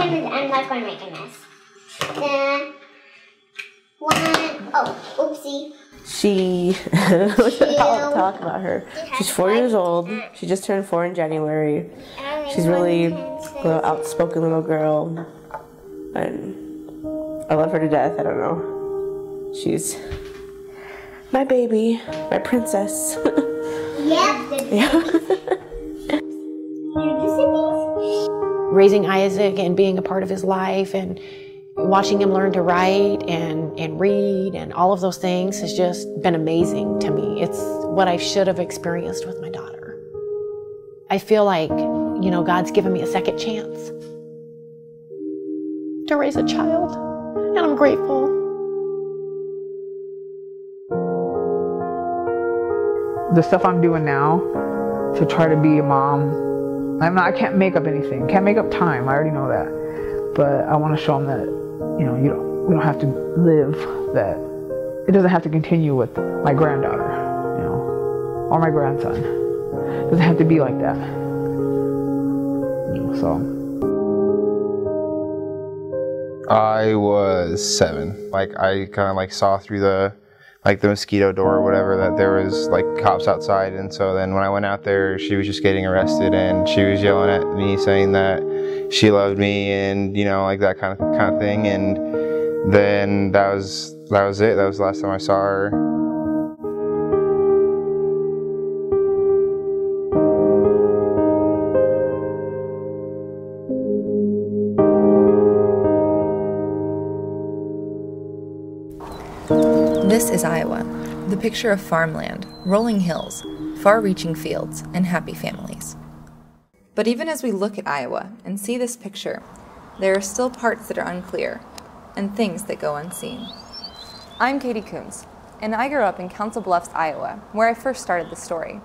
I'm not going to make a mess. Then, oopsie. I'll talk about her. She's 4 years old. She just turned 4 in January. She's really a little outspoken little girl. And I love her to death. I don't know. She's my baby, my princess. Yeah. Raising Isaac and being a part of his life and watching him learn to write and read and all of those things has just been amazing to me. It's what I should have experienced with my daughter. I feel like, you know, God's given me a second chance to raise a child, and I'm grateful. The stuff I'm doing now to try to be a mom, I can't make up anything. Can't make up time. I already know that. But I want to show them that, you know, we don't have to live that. It doesn't have to continue with my granddaughter, you know, or my grandson. It doesn't have to be like that. You know, so. I was 7. Like, I kind of like saw through the mosquito door or whatever that there was like cops outside, and so then when I went out there, she was just getting arrested and she was yelling at me saying that she loved me and, you know, like that kind of thing, and then that was it. That was the last time I saw her. This is Iowa, the picture of farmland, rolling hills, far-reaching fields, and happy families. But even as we look at Iowa and see this picture, there are still parts that are unclear, and things that go unseen. I'm Katie Coombs, and I grew up in Council Bluffs, Iowa, where I first started the story.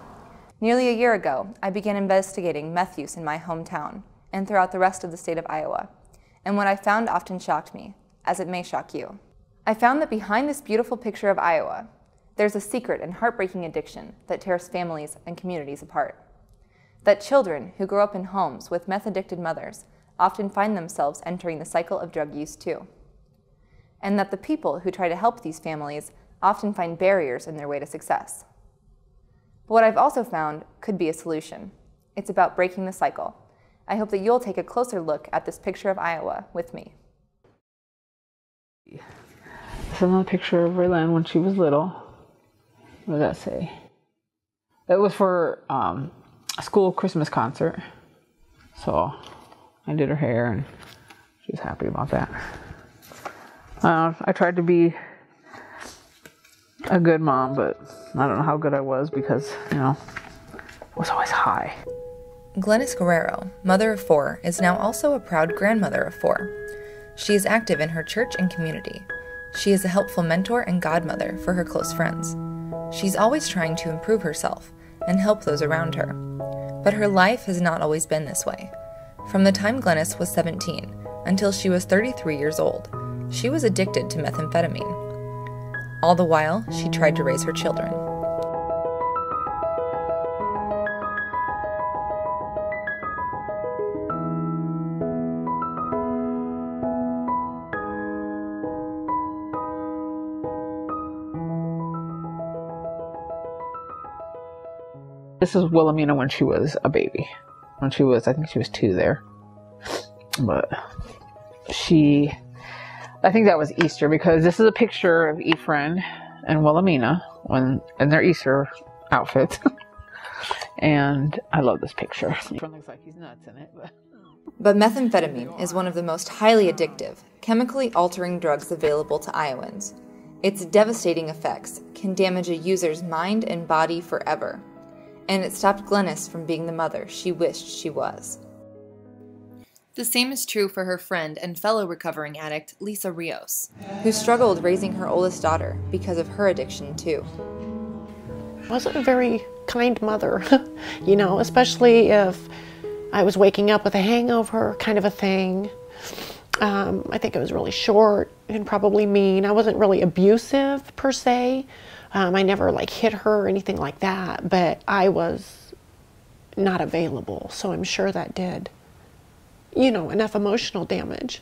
Nearly a year ago, I began investigating meth use in my hometown, and throughout the rest of the state of Iowa, and what I found often shocked me, as it may shock you. I found that behind this beautiful picture of Iowa, there's a secret and heartbreaking addiction that tears families and communities apart. That children who grow up in homes with meth-addicted mothers often find themselves entering the cycle of drug use too. And that the people who try to help these families often find barriers in their way to success. But what I've also found could be a solution. It's about breaking the cycle. I hope that you'll take a closer look at this picture of Iowa with me. This is another picture of Raylan when she was little. What does that say? It was for a school Christmas concert. So I did her hair and she was happy about that. I tried to be a good mom, but I don't know how good I was because, you know, I was always high. Glennis Guerrero, mother of 4, is now also a proud grandmother of 4. She is active in her church and community. She is a helpful mentor and godmother for her close friends. She's always trying to improve herself and help those around her. But her life has not always been this way. From the time Glennis was 17 until she was 33 years old, she was addicted to methamphetamine. All the while, she tried to raise her children. This is Wilhelmina when she was a baby. When she was, I think she was 2 there. But I think that was Easter because this is a picture of Ephraim and Wilhelmina in their Easter outfits. And I love this picture. Ephraim looks like he's nuts in it. But methamphetamine is one of the most highly addictive, chemically altering drugs available to Iowans. Its devastating effects can damage a user's mind and body forever. And it stopped Glennis from being the mother she wished she was. The same is true for her friend and fellow recovering addict, Lisa Rios, who struggled raising her oldest daughter because of her addiction too. I wasn't a very kind mother, you know, especially if I was waking up with a hangover kind of a thing. I think I was really short and probably mean. I wasn't really abusive per se. I never like hit her or anything like that, but I was not available, so I'm sure that did, you know, enough emotional damage.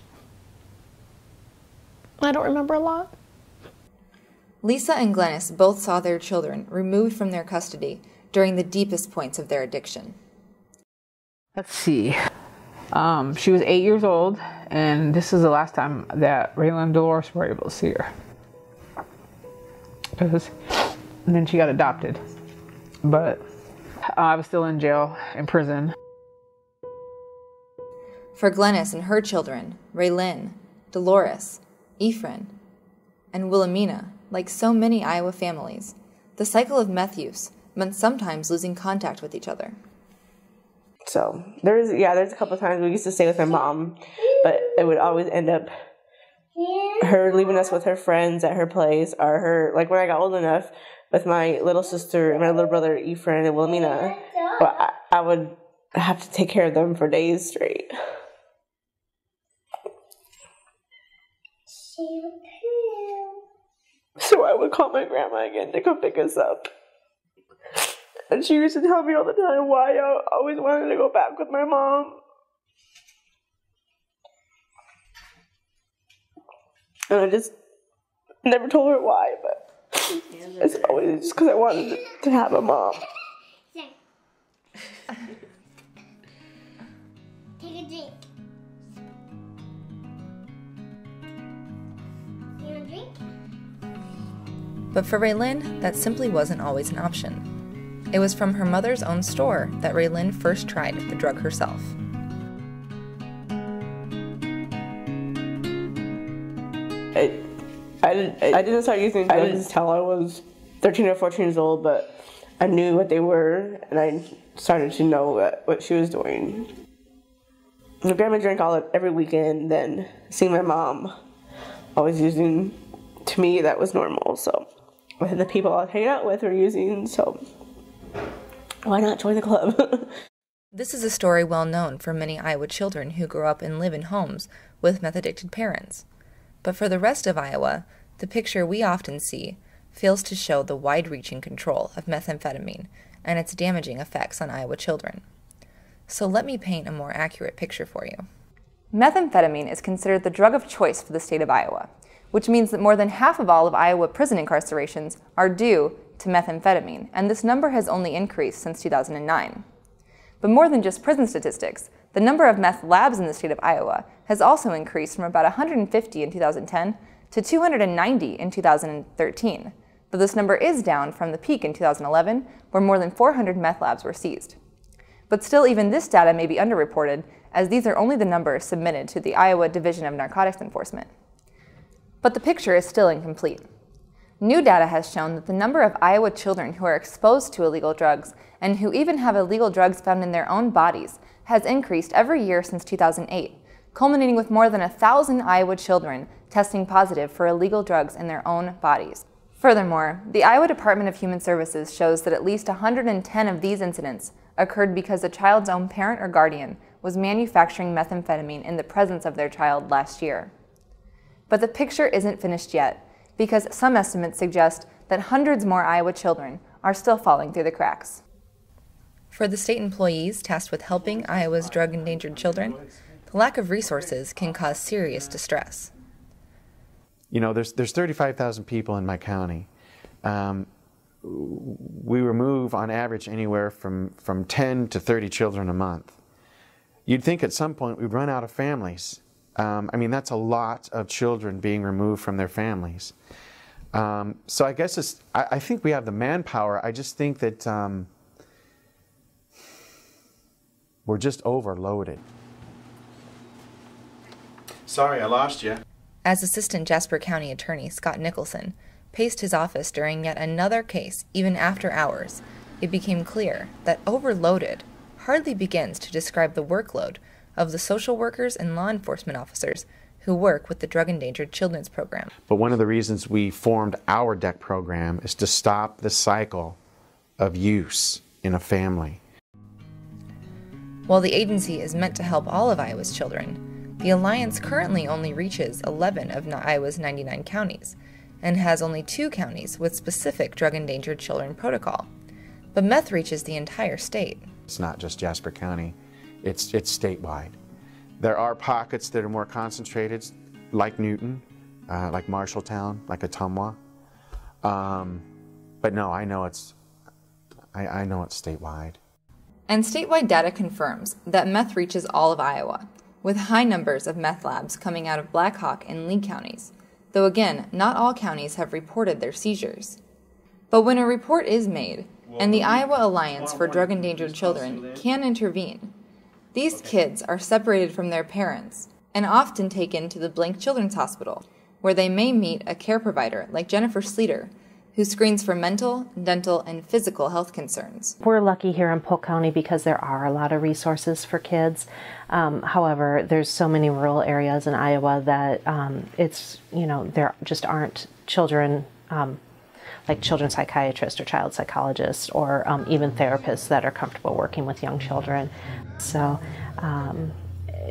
I don't remember a lot. Lisa and Glennis both saw their children removed from their custody during the deepest points of their addiction. Let's see. She was 8 years old, and this is the last time that Raylan and Dolores were able to see her. And then she got adopted. But I was still in jail, in prison. For Glennis and her children, Raylin, Dolores, Ephraim, and Wilhelmina, like so many Iowa families, the cycle of meth use meant sometimes losing contact with each other. So there's a couple of times we used to stay with my mom, but it would always end up her leaving us with her friends at her place, or her, like when I got old enough, with my little sister and my little brother Ephraim and Wilhelmina, but I would have to take care of them for days straight. So I would call my grandma again to come pick us up. And she used to tell me all the time why I always wanted to go back with my mom. And I just never told her why, but it's always just because I wanted to have a mom. Take a drink. You want a drink? But for Raylin, that simply wasn't always an option. It was from her mother's own store that Raylin first tried the drug herself. I didn't start using drugs until I was 13 or 14 years old, but I knew what they were, and I started to know what she was doing. My grandma drank every weekend, then seeing my mom always using, to me, that was normal. So the people I was hanging out with were using, so why not join the club? This is a story well known for many Iowa children who grow up and live in homes with meth-addicted parents. But for the rest of Iowa, the picture we often see fails to show the wide-reaching control of methamphetamine and its damaging effects on Iowa children. So let me paint a more accurate picture for you. Methamphetamine is considered the drug of choice for the state of Iowa, which means that more than half of all of Iowa prison incarcerations are due to methamphetamine, and this number has only increased since 2009. But more than just prison statistics, the number of meth labs in the state of Iowa has also increased from about 150 in 2010 to 290 in 2013, though this number is down from the peak in 2011, where more than 400 meth labs were seized. But still, even this data may be underreported, as these are only the numbers submitted to the Iowa Division of Narcotics Enforcement. But the picture is still incomplete. New data has shown that the number of Iowa children who are exposed to illegal drugs and who even have illegal drugs found in their own bodies has increased every year since 2008, culminating with more than 1,000 Iowa children testing positive for illegal drugs in their own bodies. Furthermore, the Iowa Department of Human Services shows that at least 110 of these incidents occurred because the child's own parent or guardian was manufacturing methamphetamine in the presence of their child last year. But the picture isn't finished yet, because some estimates suggest that hundreds more Iowa children are still falling through the cracks. For the state employees tasked with helping Iowa's drug-endangered children, the lack of resources can cause serious distress. You know, there's 35,000 people in my county. We remove, on average, anywhere from 10 to 30 children a month. You'd think at some point we'd run out of families. I mean, that's a lot of children being removed from their families. So I guess I think we have the manpower. I just think that we're just overloaded. Sorry, I lost you. As Assistant Jasper County Attorney Scott Nicholson paced his office during yet another case, even after hours, it became clear that overloaded hardly begins to describe the workload of the social workers and law enforcement officers who work with the Drug Endangered Children's Program. But one of the reasons we formed our DEC program is to stop the cycle of use in a family. While the agency is meant to help all of Iowa's children, the Alliance currently only reaches 11 of Iowa's 99 counties and has only 2 counties with specific Drug Endangered Children protocol. But meth reaches the entire state. It's not just Jasper County, it's statewide. There are pockets that are more concentrated, like Newton, like Marshalltown, like Ottumwa. But no, I know it's statewide. And statewide data confirms that meth reaches all of Iowa, with high numbers of meth labs coming out of Black Hawk and Lee counties, though again, not all counties have reported their seizures. But when a report is made, and the Iowa Alliance for Drug Endangered Children can intervene, these kids are separated from their parents and often taken to the Blank Children's Hospital, where they may meet a care provider like Jennifer Sleeter, who screens for mental, dental, and physical health concerns. We're lucky here in Polk County because there are a lot of resources for kids. However, there's so many rural areas in Iowa that there just aren't children, like children's psychiatrists or child psychologists or even therapists that are comfortable working with young children. So,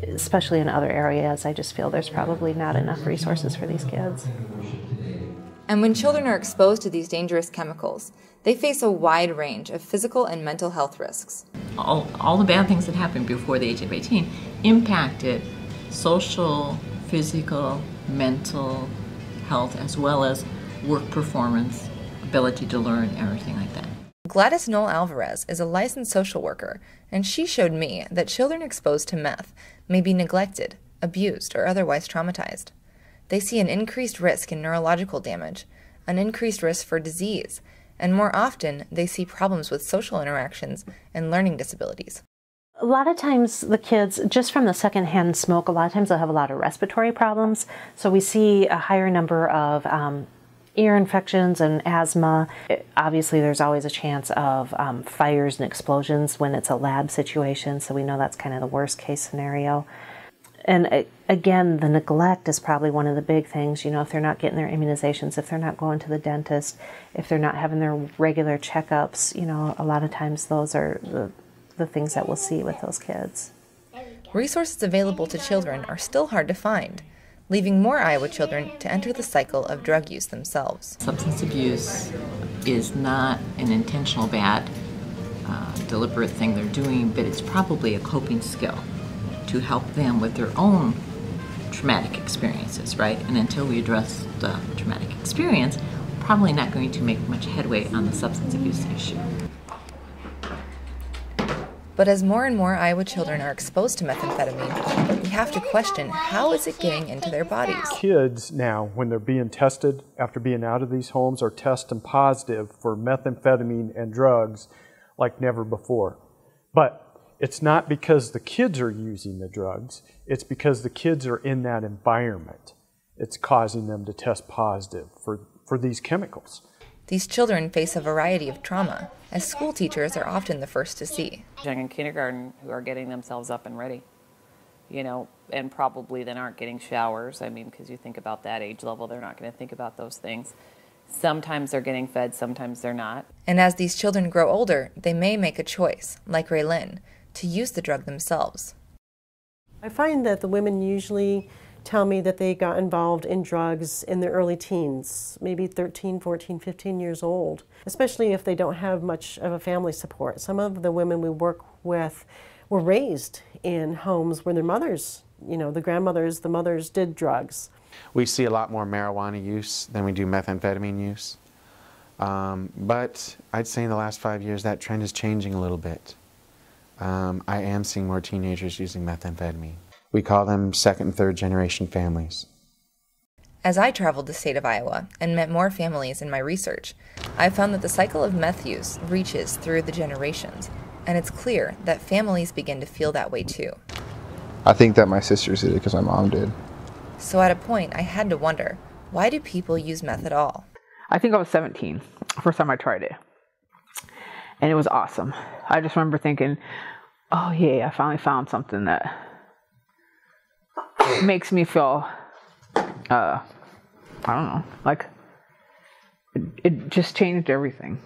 especially in other areas, I just feel there's probably not enough resources for these kids. And when children are exposed to these dangerous chemicals, they face a wide range of physical and mental health risks. All the bad things that happened before the age of 18 impacted social, physical, mental health, as well as work performance, ability to learn, everything like that. Gladys Noel Alvarez is a licensed social worker, and she showed me that children exposed to meth may be neglected, abused, or otherwise traumatized. They see an increased risk in neurological damage, an increased risk for disease, and more often they see problems with social interactions and learning disabilities. A lot of times the kids, just from the secondhand smoke, a lot of times they'll have a lot of respiratory problems. So we see a higher number of ear infections and asthma. Obviously there's always a chance of fires and explosions when it's a lab situation, so we know that's kind of the worst case scenario. And again, the neglect is probably one of the big things. If they're not getting their immunizations, if they're not going to the dentist, if they're not having their regular checkups, a lot of times those are the things that we'll see with those kids. Resources available to children are still hard to find, leaving more Iowa children to enter the cycle of drug use themselves. Substance abuse is not an intentional bad, deliberate thing they're doing, but it's probably a coping skill to help them with their own traumatic experiences, right? And until we address the traumatic experience, we're probably not going to make much headway on the substance abuse issue. But as more and more Iowa children are exposed to methamphetamine, we have to question, how is it getting into their bodies? Kids now, when they're being tested after being out of these homes, are testing positive for methamphetamine and drugs like never before. But it's not because the kids are using the drugs, it's because the kids are in that environment. It's causing them to test positive for these chemicals. These children face a variety of trauma, as school teachers are often the first to see. Young in kindergarten who are getting themselves up and ready, and probably then aren't getting showers. Because you think about that age level, they're not going to think about those things. Sometimes they're getting fed, sometimes they're not. And as these children grow older, they may make a choice, like Raylyn, to use the drug themselves. I find that the women usually tell me that they got involved in drugs in their early teens, maybe 13, 14, 15 years old, especially if they don't have much of a family support. Some of the women we work with were raised in homes where their mothers, the grandmothers, the mothers did drugs. We see a lot more marijuana use than we do methamphetamine use. But I'd say in the last 5 years that trend is changing a little bit. I am seeing more teenagers using methamphetamine. We call them second and third generation families. As I traveled the state of Iowa and met more families in my research, I found that the cycle of meth use reaches through the generations, and it's clear that families begin to feel that way too. I think that my sisters did it because my mom did. So at a point, I had to wonder, why do people use meth at all? I think I was 17, first time I tried it. And it was awesome. I just remember thinking, oh yeah, I finally found something that makes me feel, I don't know, like it just changed everything.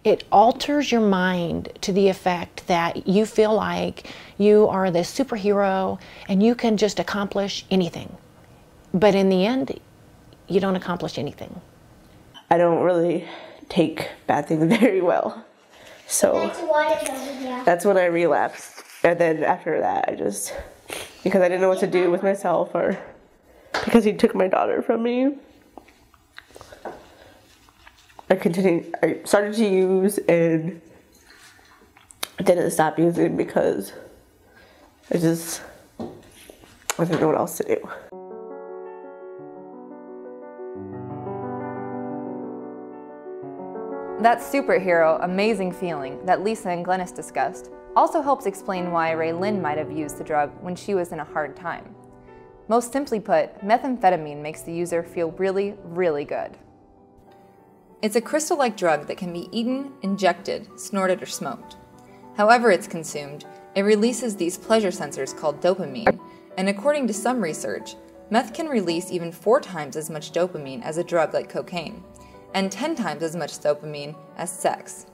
It alters your mind to the effect that you feel like you are this superhero and you can just accomplish anything. But in the end, you don't accomplish anything. I don't really take bad things very well. So that's when I relapsed. And then after that, I just because I didn't know what to do with myself, or because he took my daughter from me. I started to use, and I didn't stop using because I didn't know what else to do. That superhero, amazing feeling that Lisa and Glennis discussed also helps explain why Raylyn might have used the drug when she was in a hard time. Most simply put, methamphetamine makes the user feel really, really good. It's a crystal-like drug that can be eaten, injected, snorted, or smoked. However it's consumed, it releases these pleasure sensors called dopamine, and according to some research, meth can release even 4 times as much dopamine as a drug like cocaine, and 10 times as much dopamine as sex.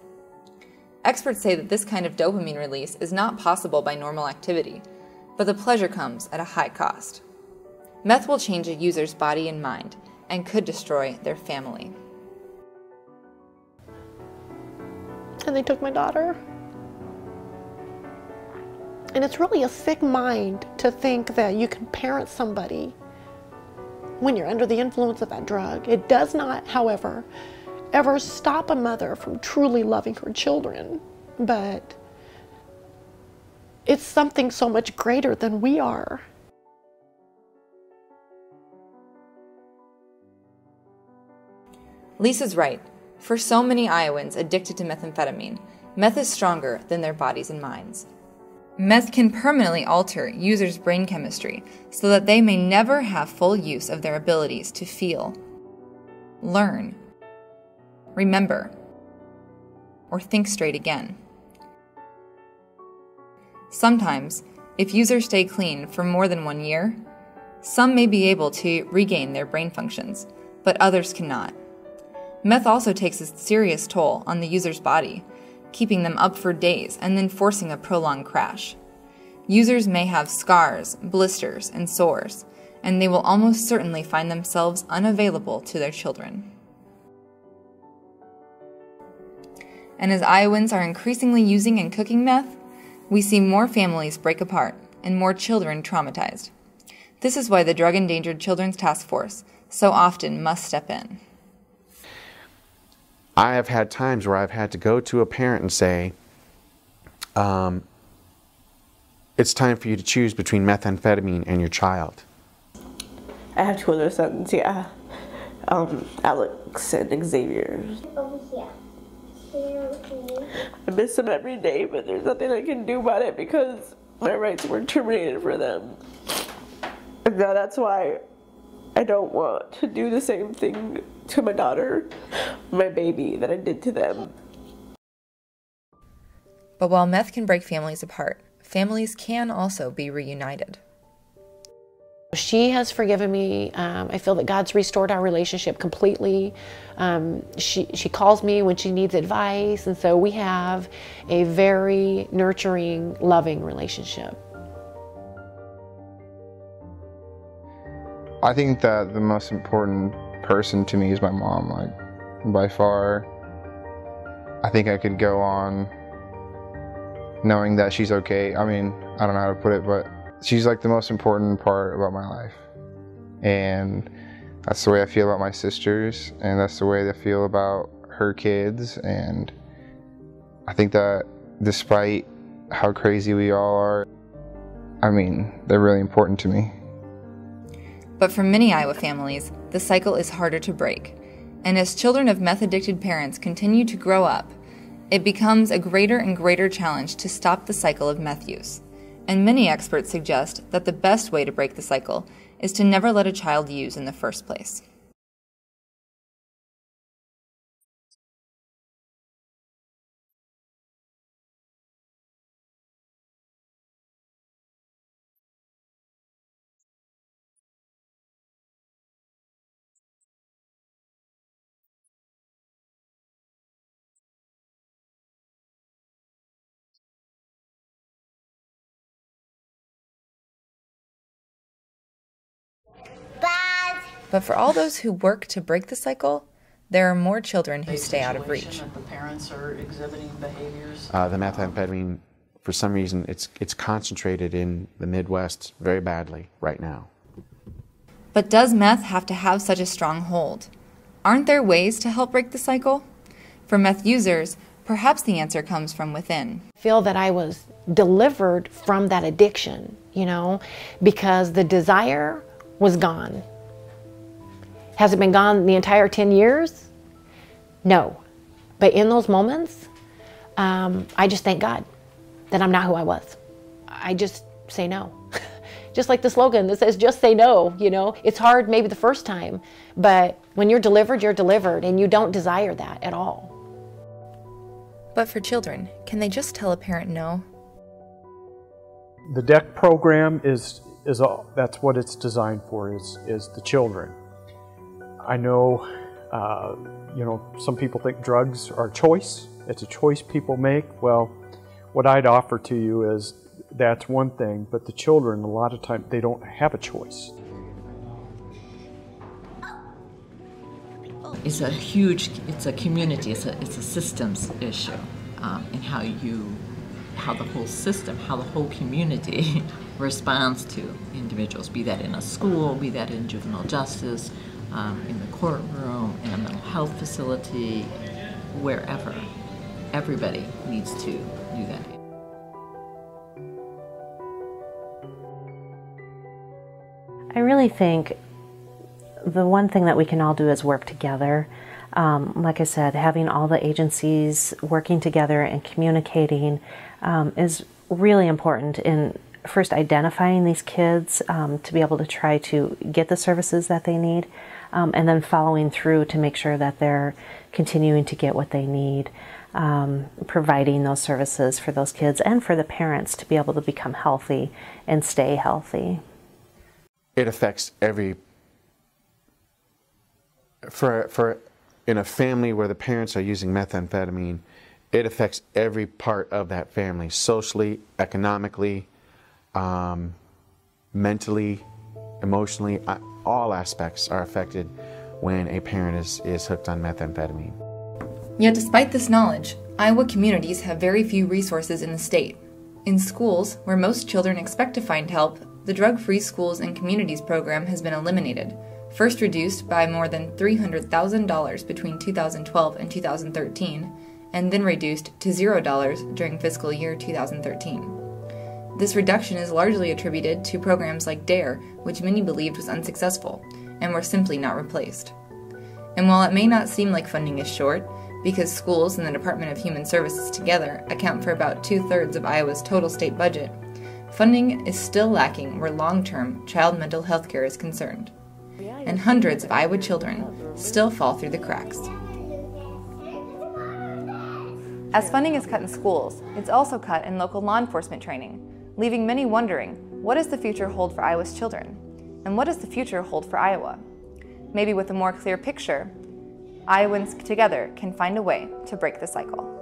Experts say that this kind of dopamine release is not possible by normal activity, but the pleasure comes at a high cost. Meth will change a user's body and mind, and could destroy their family. And they took my daughter. And it's really a sick mind to think that you can parent somebody when you're under the influence of that drug. It does not, however, ever stop a mother from truly loving her children, but it's something so much greater than we are. Lisa's right. For so many Iowans addicted to methamphetamine, meth is stronger than their bodies and minds. Meth can permanently alter users' brain chemistry so that they may never have full use of their abilities to feel, learn, remember, or think straight again. Sometimes, if users stay clean for more than 1 year, some may be able to regain their brain functions, but others cannot. Meth also takes a serious toll on the user's body, keeping them up for days and then forcing a prolonged crash. Users may have scars, blisters, and sores, and they will almost certainly find themselves unavailable to their children. And as Iowans are increasingly using and cooking meth, we see more families break apart and more children traumatized. This is why the Drug Endangered Children's Task Force so often must step in. I have had times where I've had to go to a parent and say, it's time for you to choose between methamphetamine and your child. I have 2 other sons, yeah. Alex and Xavier. Over here. I miss them every day, but there's nothing I can do about it because my rights were terminated for them. And now that's why I don't want to do the same thing to my daughter, my baby, that I did to them. But while meth can break families apart, families can also be reunited. She has forgiven me. I feel that God's restored our relationship completely. She calls me when she needs advice, and so we have a very nurturing, loving relationship. I think that the most important person to me is my mom, like, by far. I think I could go on knowing that she's okay. I mean, I don't know how to put it, but she's like the most important part about my life. And that's the way I feel about my sisters, and that's the way I feel about her kids. And I think that despite how crazy we all are, I mean, they're really important to me. But for many Iowa families, the cycle is harder to break. And as children of meth-addicted parents continue to grow up, it becomes a greater and greater challenge to stop the cycle of meth use. And many experts suggest that the best way to break the cycle is to never let a child use in the first place. But for all those who work to break the cycle, there are more children who stay out of reach. The parents are exhibiting behaviors. The methamphetamine for some reason, it's concentrated in the Midwest very badly right now. But does meth have to have such a strong hold? Aren't there ways to help break the cycle? For meth users, perhaps the answer comes from within. I feel that I was delivered from that addiction, you know, because the desire was gone. Has it been gone the entire 10 years? No. But in those moments, I just thank God that I'm not who I was. I just say no. Just like the slogan that says, just say no, you know. It's hard maybe the first time, but when you're delivered, and you don't desire that at all. But for children, can they just tell a parent no? The DEC program that's what it's designed for, is the children. I know, some people think drugs are a choice. It's a choice people make. Well, what I'd offer to you is that's one thing, but the children, a lot of times, they don't have a choice. It's a community, it's a systems issue, and how the whole system, how the whole community responds to individuals, be that in a school, be that in juvenile justice, in the courtroom, in a mental health facility, wherever. Everybody needs to do that. I really think the one thing that we can all do is work together. Like I said, having all the agencies working together and communicating is really important in first identifying these kids to be able to try to get the services that they need, and then following through to make sure that they're continuing to get what they need, providing those services for those kids and for the parents to be able to become healthy and stay healthy. It affects in a family where the parents are using methamphetamine, it affects every part of that family, socially, economically, mentally, emotionally. All aspects are affected when a parent is hooked on methamphetamine. Yet despite this knowledge, Iowa communities have very few resources in the state. In schools, where most children expect to find help, the Drug-Free Schools and Communities program has been eliminated, first reduced by more than $300,000 between 2012 and 2013, and then reduced to $0 during fiscal year 2013. This reduction is largely attributed to programs like DARE, which many believed was unsuccessful, and were simply not replaced. And while it may not seem like funding is short, because schools and the Department of Human Services together account for about 2/3 of Iowa's total state budget, funding is still lacking where long-term child mental health care is concerned. And hundreds of Iowa children still fall through the cracks. As funding is cut in schools, it's also cut in local law enforcement training, leaving many wondering, what does the future hold for Iowa's children? And what does the future hold for Iowa? Maybe with a more clear picture, Iowans together can find a way to break the cycle.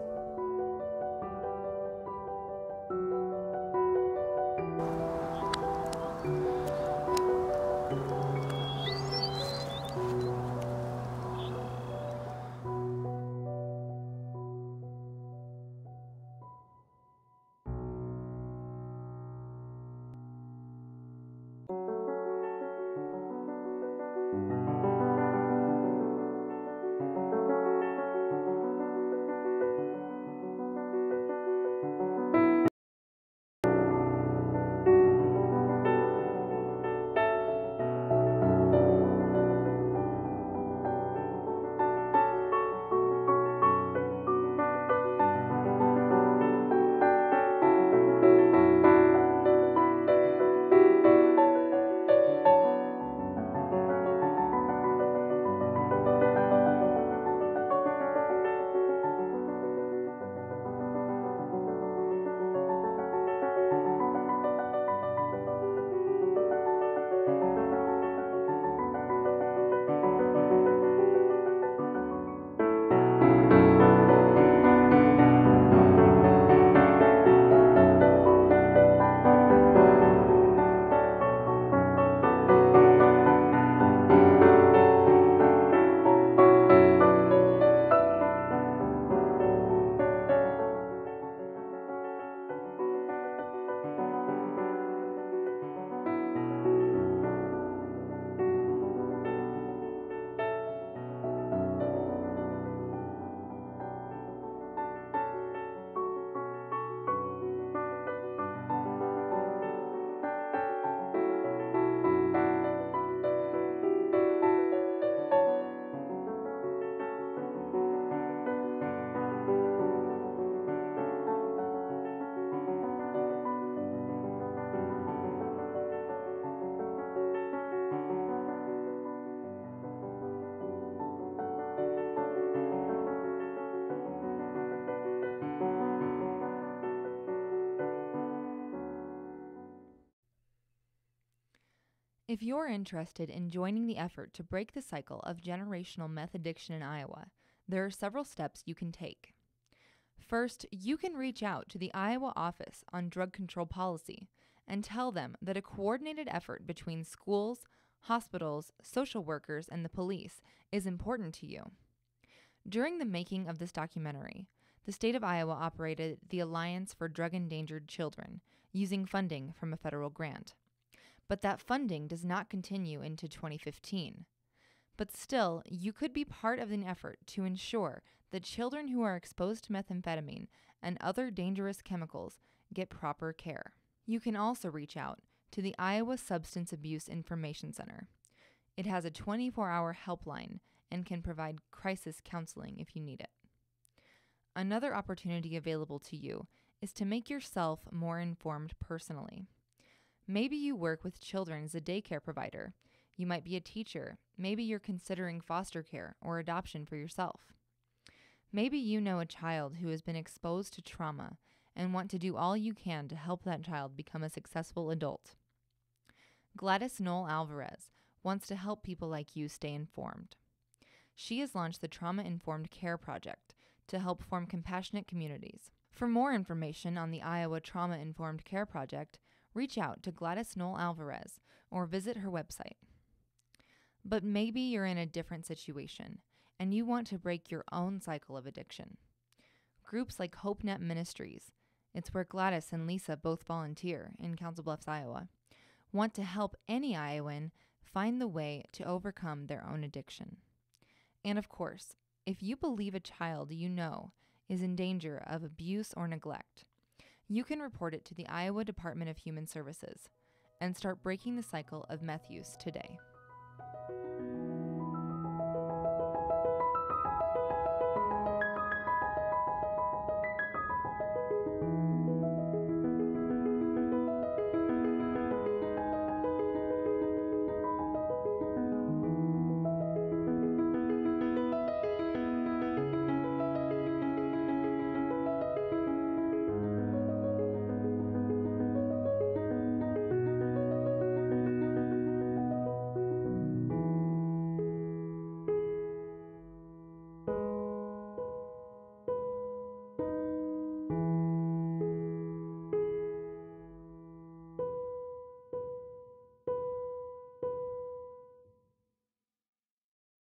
If you're interested in joining the effort to break the cycle of generational meth addiction in Iowa, there are several steps you can take. First, you can reach out to the Iowa Office on Drug Control Policy and tell them that a coordinated effort between schools, hospitals, social workers, and the police is important to you. During the making of this documentary, the state of Iowa operated the Alliance for Drug Endangered Children using funding from a federal grant. But that funding does not continue into 2015. But still, you could be part of an effort to ensure that children who are exposed to methamphetamine and other dangerous chemicals get proper care. You can also reach out to the Iowa Substance Abuse Information Center. It has a 24-hour helpline and can provide crisis counseling if you need it. Another opportunity available to you is to make yourself more informed personally. Maybe you work with children as a daycare provider. You might be a teacher. Maybe you're considering foster care or adoption for yourself. Maybe you know a child who has been exposed to trauma and want to do all you can to help that child become a successful adult. Gladys Noel Alvarez wants to help people like you stay informed. She has launched the Trauma Informed Care Project to help form compassionate communities. For more information on the Iowa Trauma Informed Care Project, reach out to Gladys Noel Alvarez or visit her website. But maybe you're in a different situation and you want to break your own cycle of addiction. Groups like HopeNet Ministries, it's where Gladys and Lisa both volunteer in Council Bluffs, Iowa, want to help any Iowan find the way to overcome their own addiction. And of course, if you believe a child you know is in danger of abuse or neglect, you can report it to the Iowa Department of Human Services and start breaking the cycle of meth use today.